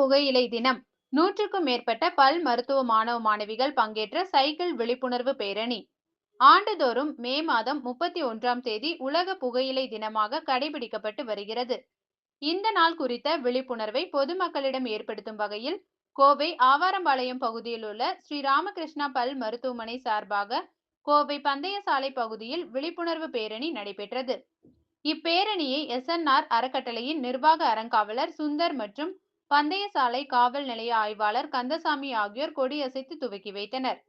புகையிலை தினம். 100க்கும் மேற்பட்ட பல் மருத்துவ மாணவ மாணவிகள் பங்கேற்ற சைக்கிள் விழிப்புணர்வு பேரணி. ஆண்டுதோறும் மே மாதம் 31ஆம் தேதி உலக புகையிலை தினமாக கடைபிடிக்கப்பட்டு வருகிறது. இந்த நாள் குறித்த விழிப்புணர்வை பொதுமக்களிடம் ஏற்படுத்தும் வகையில் கோவை ஆவாரம்பாளையம் பகுதியில் உள்ள ஸ்ரீ ராமகிருஷ்ணா பல் மருத்துவமனை சார்பாக கோவை பந்தய சாலை பகுதியில் விழிப்புணர்வு பேரணி நடைபெற்றது. இப்பேரணியை SNR அறக்கட்டளையின் நிர்வாக அறங்காவலர் சுந்தர் மற்றும் பந்தய சாலை காவல் நிலைய ஆய்வாளர் கந்தசாமி ஆகியோர் கொடியசைத்து துவக்கி வைத்தனர்.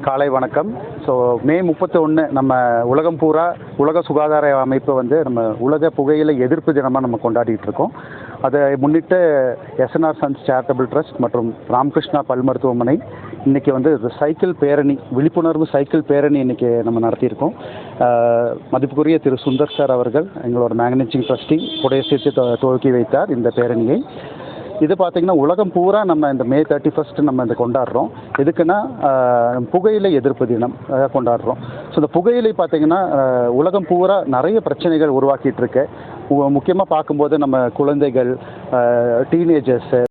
காலை வணக்கம். மே 31 நம்ம உலகம் பூரா உலக சுகாதார அமைப்பு நம்ம உலக புகையிலை எதிர்ப்பு தினமாக நம்ம கொண்டாடிட்டு இருக்கோம். அதை முன்னிட்டு SNR சன்ஸ் சேரிட்டபிள் ட்ரஸ்ட் மற்றும் ராமகிருஷ்ணா பல் மருத்துவமனை இன்னைக்கு சைக்கிள் பேரணி, விழிப்புணர்வு சைக்கிள் பேரணி இன்னைக்கு நம்ம நடத்தியிருக்கோம். மதிப்புக்குரிய திரு சுந்தர் சார் அவர்கள் எங்களோட மேனேஜிங் ட்ரஸ்டி கொடையசைத்து துவக்கி வைத்தார் இந்த பேரணியை. இது பார்த்திங்கன்னா உலகம் பூரா நம்ம இந்த மே 31 நம்ம இந்த கொண்டாடுறோம். எதுக்குன்னா புகையிலை எதிர்ப்பு தினம் கொண்டாடுறோம். ஸோ இந்த புகையிலை பார்த்திங்கன்னா உலகம் பூரா நிறைய பிரச்சனைகள் உருவாக்கிட்டு இருக்கு. முக்கியமாக பார்க்கும்போது நம்ம குழந்தைகள், டீனேஜர்ஸு